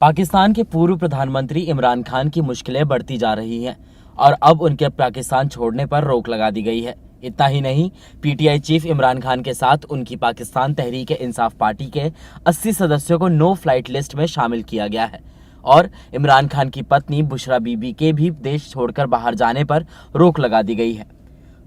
पाकिस्तान के पूर्व प्रधानमंत्री इमरान खान की मुश्किलें बढ़ती जा रही हैं और अब उनके पाकिस्तान छोड़ने पर रोक लगा दी गई है। इतना ही नहीं, पीटीआई चीफ इमरान खान के साथ उनकी पाकिस्तान तहरीक इंसाफ पार्टी के 80 सदस्यों को नो फ्लाइट लिस्ट में शामिल किया गया है और इमरान खान की पत्नी बुशरा बीबी के भी देश छोड़कर बाहर जाने पर रोक लगा दी गई है।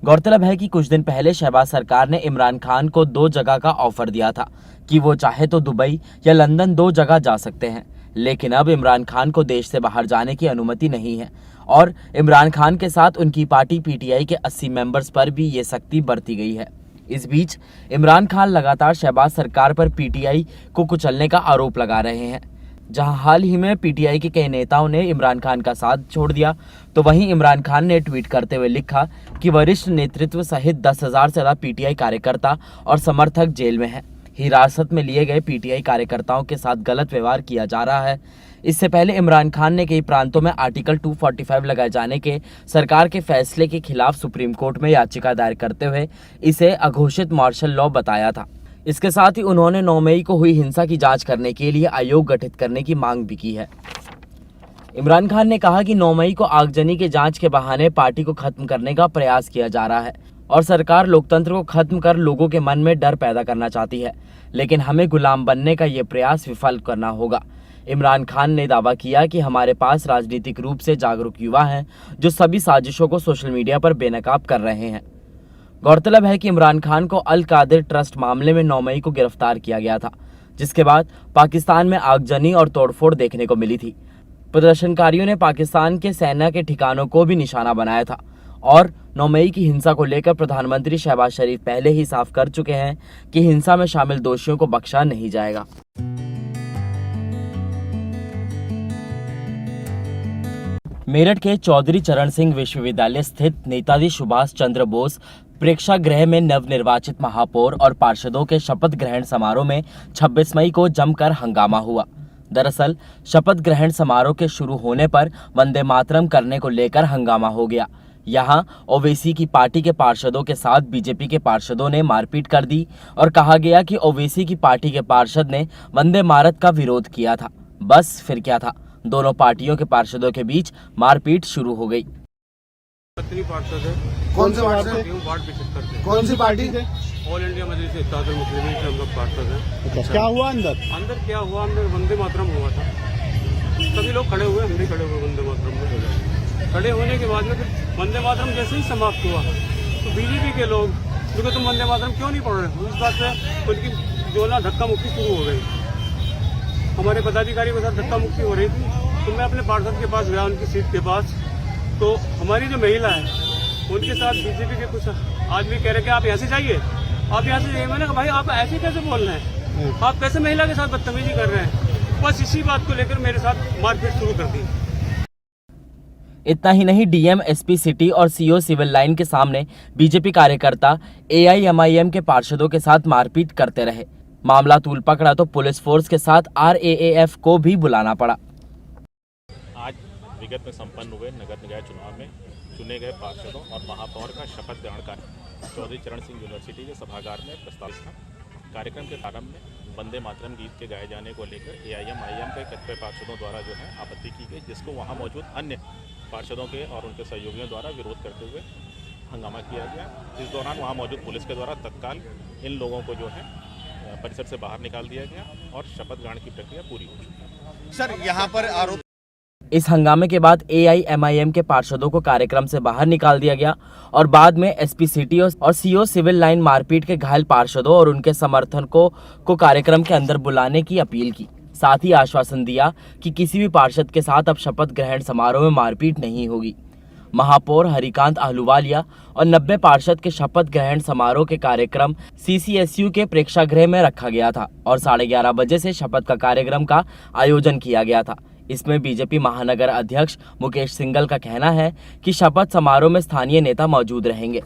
गौरतलब है कि कुछ दिन पहले शहबाज सरकार ने इमरान खान को 2 जगह का ऑफर दिया था कि वो चाहे तो दुबई या लंदन 2 जगह जा सकते हैं, लेकिन अब इमरान खान को देश से बाहर जाने की अनुमति नहीं है और इमरान खान के साथ उनकी पार्टी पीटीआई के 80 मेंबर्स पर भी ये सख्ती बरती गई है। इस बीच इमरान खान लगातार शहबाज सरकार पर पीटीआई को कुचलने का आरोप लगा रहे हैं। जहां हाल ही में पीटीआई के कई नेताओं ने इमरान खान का साथ छोड़ दिया, तो वहीं इमरान खान ने ट्वीट करते हुए लिखा कि वरिष्ठ नेतृत्व सहित 10,000 से ज्यादा पीटीआई कार्यकर्ता और समर्थक जेल में हैं। हिरासत में लिए गए पीटीआई कार्यकर्ताओं के साथ गलत व्यवहार किया जा रहा है। इससे पहले इमरान खान ने कई प्रांतों में आर्टिकल 245 लगाए जाने के सरकार के फैसले के खिलाफ सुप्रीम कोर्ट में याचिका दायर करते हुए इसे अघोषित मार्शल लॉ बताया था। इसके साथ ही उन्होंने 9 मई को हुई हिंसा की जांच करने के लिए आयोग गठित करने की मांग भी की है। इमरान खान ने कहा कि 9 मई को आगजनी के जांच के बहाने पार्टी को खत्म करने का प्रयास किया जा रहा है और सरकार लोकतंत्र को खत्म कर लोगों के मन में डर पैदा करना चाहती है, लेकिन हमें गुलाम बनने का ये प्रयास विफल करना होगा। इमरान खान ने दावा किया कि हमारे पास राजनीतिक रूप से जागरूक युवा हैं जो सभी साजिशों को सोशल मीडिया पर बेनकाब कर रहे हैं। गौरतलब है कि इमरान खान को अल कादिर ट्रस्ट मामले में 9 मई को गिरफ्तार किया गया था, जिसके बाद पाकिस्तान में आगजनी और तोड़फोड़ देखने को मिली थी। प्रदर्शनकारियों ने पाकिस्तान के सेना के ठिकानों को भी निशाना बनाया था और 9 मई की हिंसा को लेकर प्रधानमंत्री शहबाज शरीफ पहले ही साफ कर चुके हैं कि हिंसा में शामिल दोषियों को बख्शा नहीं जाएगा। मेरठ के चौधरी चरण सिंह विश्वविद्यालय स्थित नेताजी सुभाष चंद्र बोस प्रेक्षागृह में नवनिर्वाचित महापौर और पार्षदों के शपथ ग्रहण समारोह में 26 मई को जमकर हंगामा हुआ। दरअसल शपथ ग्रहण समारोह के शुरू होने पर वंदे मातरम करने को लेकर हंगामा हो गया। यहां ओवैसी की पार्टी के पार्षदों के साथ बीजेपी के पार्षदों ने मारपीट कर दी और कहा गया कि ओवैसी की पार्टी के पार्षद ने वंदे भारत का विरोध किया था। बस फिर क्या था, दोनों पार्टियों के पार्षदों के बीच मारपीट शुरू हो गई। पार्षद है। कौन से वार्ड से? वार्ड 75 से। कौन सी पार्टी से? ऑल इंडिया मजलिस इत्तेहादुल मुस्लिमीन से हम लोग पार्षद हैं। क्या हुआ अंदर? अंदर क्या हुआ, अंदर वंदे मातरम हुआ था। सभी लोग खड़े हुए, हम भी खड़े हुए वंदे मातरम में। खड़े होने के बाद में फिर वंदे मातरम जैसे ही समाप्त हुआ तो बीजेपी के लोग, क्योंकि तुम वंदे मातरम क्यों नहीं पढ़ रहे हो, इस बात से उनकी जो ना धक्का मुक्की शुरू हो गई। हमारे पदाधिकारी के साथ धक्का मुक्की हो रही थी, तो मैं अपने पार्षद के पास गया, उनकी सीट के पास। तो हमारी जो महिला है उनके साथ बीजेपी के कुछ आदमी कह रहे कि आप यहाँ से जाइए, आप यहाँ से जाइए। मैंने कहा भाई आप ऐसे कैसे बोल रहे हैं, आप कैसे महिला के साथ बदतमीजी कर रहे हैं। बस इसी बात को लेकर मेरे साथ मारपीट शुरू कर दी। इतना ही नहीं, डीएम एसपी सिटी और सीओ सिविल लाइन के सामने बीजेपी कार्यकर्ता एआईएमआईएम के पार्षदों के साथ मारपीट करते रहे। मामला तूल पकड़ा तो पुलिस फोर्स के साथ आरएएएफ को भी बुलाना पड़ा। आज विगत में संपन्न हुए नगर निकाय चुनाव में चुने गए पार्षदों और महापौर का शपथ ग्रहण कार्यक्रम चौधरी चरण सिंह यूनिवर्सिटी के सभागार में प्रस्तावित था। कार्यक्रम के प्रारंभ में वंदे मातरम गीत के गाए जाने को लेकर एआईएमआईएम के कतिपय पार्षदों द्वारा जो है आपत्ति की गई, जिसको वहां मौजूद अन्य पार्षदों के और उनके सहयोगियों द्वारा विरोध करते हुए हंगामा किया गया। इस दौरान वहां मौजूद पुलिस के द्वारा तत्काल इन लोगों को जो है परिसर से बाहर निकाल दिया गया और शपथ ग्रहण की प्रक्रिया पूरी हो चुकी है। सर, यहाँ पर आरोप इस हंगामे के बाद एआईएमआईएम के पार्षदों को कार्यक्रम से बाहर निकाल दिया गया और बाद में एसपी सिटी और सीओ सिविल लाइन मारपीट के घायल पार्षदों और उनके समर्थकों को कार्यक्रम के अंदर बुलाने की अपील की। साथ ही आश्वासन दिया कि किसी भी पार्षद के साथ अब शपथ ग्रहण समारोह में मारपीट नहीं होगी। महापौर हरिकांत आहलूवालिया और 90 पार्षद के शपथ ग्रहण समारोह के कार्यक्रम सीसीएसयू के प्रेक्षागृह में रखा गया था और 11:30 बजे से शपथ का कार्यक्रम का आयोजन किया गया था। इसमें बीजेपी महानगर अध्यक्ष मुकेश सिंघल का कहना है कि शपथ समारोह में स्थानीय नेता मौजूद रहेंगे।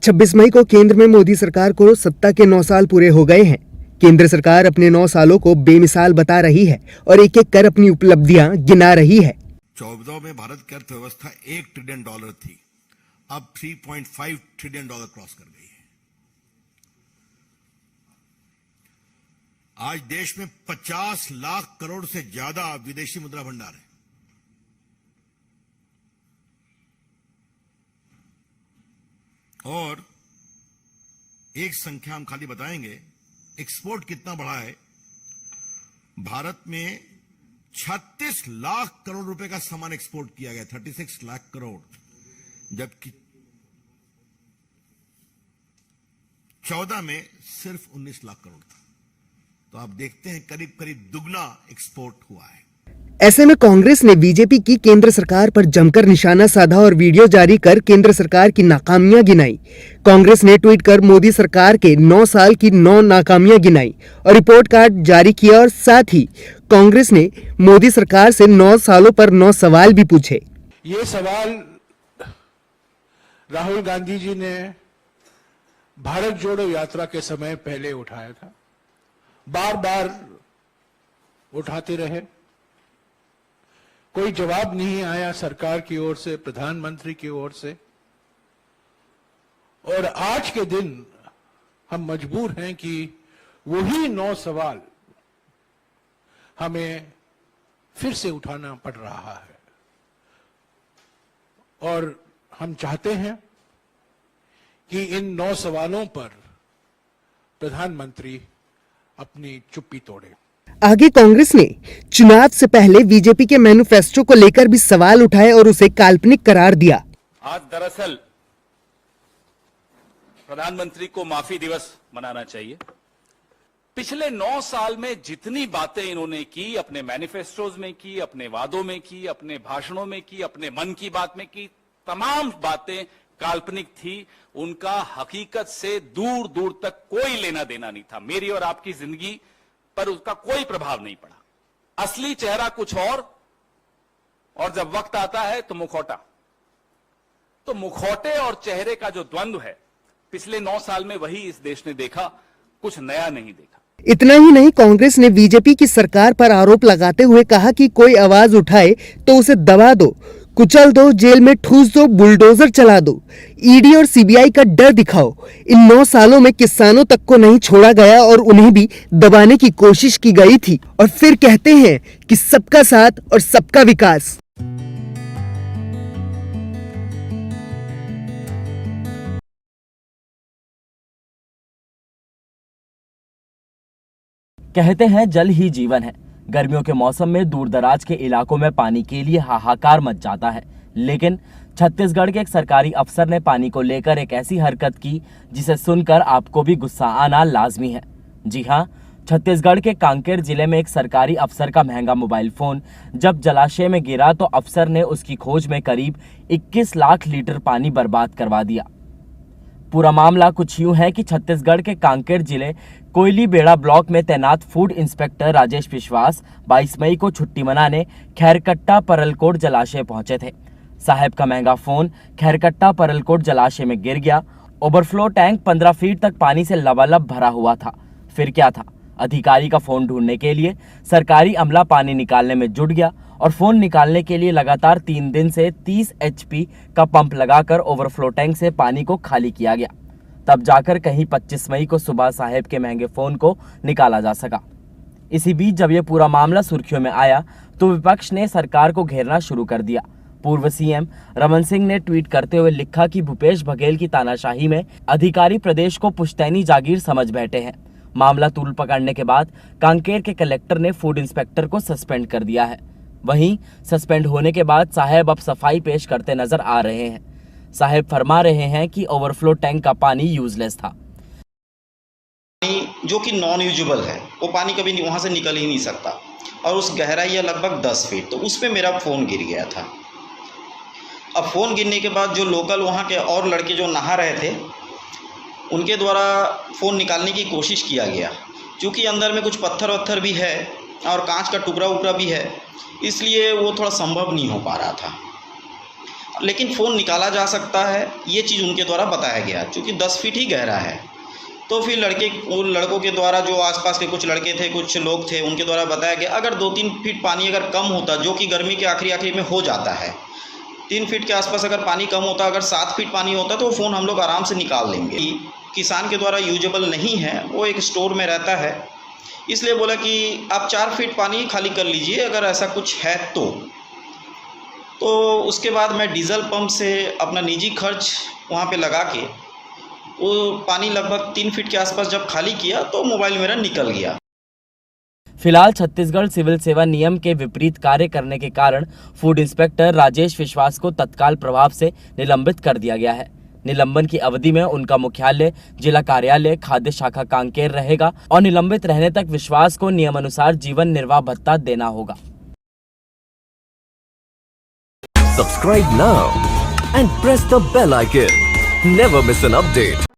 26 मई को केंद्र में मोदी सरकार को सत्ता के 9 साल पूरे हो गए हैं। केंद्र सरकार अपने 9 सालों को बेमिसाल बता रही है और एक एक कर अपनी उपलब्धियां गिना रही है। 14 में भारत की अर्थव्यवस्था $1 ट्रिलियन थी, अब $3.5 ट्रिलियन क्रॉस कर गई है। आज देश में 50 लाख करोड़ से ज्यादा विदेशी मुद्रा भंडार है। और एक संख्या हम खाली बताएंगे, एक्सपोर्ट कितना बढ़ा है। भारत में 36 लाख करोड़ रुपए का सामान एक्सपोर्ट किया गया, 36 लाख करोड़, जबकि 14 में सिर्फ 19 लाख करोड़ था। तो आप देखते हैं करीब करीब दुगना एक्सपोर्ट हुआ है। ऐसे में कांग्रेस ने बीजेपी की केंद्र सरकार पर जमकर निशाना साधा और वीडियो जारी कर केंद्र सरकार की नाकामियां गिनाई। कांग्रेस ने ट्वीट कर मोदी सरकार के 9 साल की 9 नाकामियां गिनाई और रिपोर्ट कार्ड जारी किया और साथ ही कांग्रेस ने मोदी सरकार से 9 सालों पर 9 सवाल भी पूछे। ये सवाल राहुल गांधी जी ने भारत जोड़ो यात्रा के समय पहले उठाया था, बार बार उठाते रहे, कोई जवाब नहीं आया सरकार की ओर से, प्रधानमंत्री की ओर से। और आज के दिन हम मजबूर हैं कि वही 9 सवाल हमें फिर से उठाना पड़ रहा है। और हम चाहते हैं कि इन 9 सवालों पर प्रधानमंत्री अपनी चुप्पी तोड़े। आगे कांग्रेस ने चुनाव से पहले बीजेपी के मैनिफेस्टो को लेकर भी सवाल उठाए और उसे काल्पनिक करार दिया। आज दरअसल प्रधानमंत्री को माफी दिवस मनाना चाहिए। पिछले 9 साल में जितनी बातें इन्होंने की, अपने मैनिफेस्टोज में की, अपने वादों में की, अपने भाषणों में की, अपने मन की बात में की, तमाम बातें काल्पनिक थी। उनका हकीकत से दूर दूर तक कोई लेना देना नहीं था। मेरी और आपकी जिंदगी पर उसका कोई प्रभाव नहीं पड़ा। असली चेहरा कुछ और जब वक्त आता है तो मुखौटा। तो मुखौटे और चेहरे का जो द्वंद्व है, पिछले 9 साल में वही इस देश ने देखा, कुछ नया नहीं देखा। इतना ही नहीं, कांग्रेस ने बीजेपी की सरकार पर आरोप लगाते हुए कहा कि कोई आवाज उठाए तो उसे दबा दो, कुचल दो, जेल में ठूस दो, बुलडोजर चला दो, ईडी और सीबीआई का डर दिखाओ। इन 9 सालों में किसानों तक को नहीं छोड़ा गया और उन्हें भी दबाने की कोशिश की गई थी। और फिर कहते हैं कि सबका साथ और सबका विकास। कहते हैं जल ही जीवन है। गर्मियों के मौसम में दूर दराज के इलाकों में पानी के लिए हाहाकार मच जाता है, लेकिन छत्तीसगढ़ के एक सरकारी अफसर ने पानी को लेकर एक ऐसी हरकत की जिसे सुनकर आपको भी गुस्सा आना लाजमी है। जी हां, छत्तीसगढ़ के कांकेर जिले में एक सरकारी अफसर का महंगा मोबाइल फोन जब जलाशय में गिरा तो अफसर ने उसकी खोज में करीब 21 लाख लीटर पानी बर्बाद करवा दिया। पूरा मामला कुछ यूं है कि छत्तीसगढ़ के कांकेर जिले कोयली बेड़ा ब्लॉक में तैनात फूड इंस्पेक्टर राजेश विश्वास 22 मई को छुट्टी मनाने खैरकट्टा परलकोट जलाशय पहुंचे थे। साहब का महंगा फोन खैरकट्टा परलकोट जलाशय में गिर गया। ओवरफ्लो टैंक 15 फीट तक पानी से लबालब भरा हुआ था। फिर क्या था, अधिकारी का फोन ढूंढने के लिए सरकारी अमला पानी निकालने में जुट गया और फोन निकालने के लिए लगातार 3 दिन से 30 HP का पंप लगाकर ओवरफ्लो टैंक से पानी को खाली किया गया। तब जाकर कहीं 25 मई को सुबह साहब के महंगे फोन को निकाला जा सका। इसी बीच जब यह पूरा मामला सुर्खियों में आया तो विपक्ष ने सरकार को घेरना शुरू कर दिया। पूर्व सीएम रमन सिंह ने ट्वीट करते हुए लिखा कि भूपेश बघेल की तानाशाही में अधिकारी प्रदेश को पुश्तैनी जागीर समझ बैठे हैं। मामला तूल पकड़ने के बाद कांकेर के कलेक्टर ने फूड इंस्पेक्टर को सस्पेंड कर दिया है। वहीं सस्पेंड होने के बाद साहब अब सफाई पेश करते नजर आ रहे हैं। साहब फरमा रहे हैं कि ओवरफ्लो टैंक का पानी यूजलेस था, जो कि नॉन यूजेबल है, वो पानी कभी वहाँ से निकल ही नहीं सकता और उस गहराई है लगभग 10 फीट। तो उस पर मेरा फ़ोन गिर गया था। अब फ़ोन गिरने के बाद जो लोकल वहाँ के और लड़के जो नहा रहे थे उनके द्वारा फ़ोन निकालने की कोशिश किया गया। क्योंकि अंदर में कुछ पत्थर वत्थर भी है और कांच का टुकड़ा उकड़ा भी है, इसलिए वो थोड़ा संभव नहीं हो पा रहा था। लेकिन फ़ोन निकाला जा सकता है, ये चीज़ उनके द्वारा बताया गया। क्योंकि 10 फीट ही गहरा है, तो फिर लड़कों के द्वारा जो आसपास के कुछ लड़के थे, कुछ लोग थे, उनके द्वारा बताया गया अगर 2-3 फीट पानी अगर कम होता, जो कि गर्मी के आखिरी में हो जाता है, 3 फीट के आसपास अगर पानी कम होता, अगर 7 फीट पानी होता तो वो फ़ोन हम लोग आराम से निकाल लेंगे। किसान के द्वारा यूजेबल नहीं है, वो एक स्टोर में रहता है, इसलिए बोला कि आप 4 फीट पानी खाली कर लीजिए अगर ऐसा कुछ है तो उसके बाद मैं डीजल पंप से अपना निजी खर्च वहाँ पे लगा के वो पानी लगभग 3 फीट के आसपास जब खाली किया तो मोबाइल मेरा निकल गया। फिलहाल छत्तीसगढ़ सिविल सेवा नियम के विपरीत कार्य करने के कारण फूड इंस्पेक्टर राजेश विश्वास को तत्काल प्रभाव से निलंबित कर दिया गया है। निलंबन की अवधि में उनका मुख्यालय जिला कार्यालय खाद्य शाखा कांकेर रहेगा और निलंबित रहने तक विश्वास को नियमानुसार जीवन निर्वाह भत्ता देना होगा। Subscribe now and press the bell icon. Never miss an update.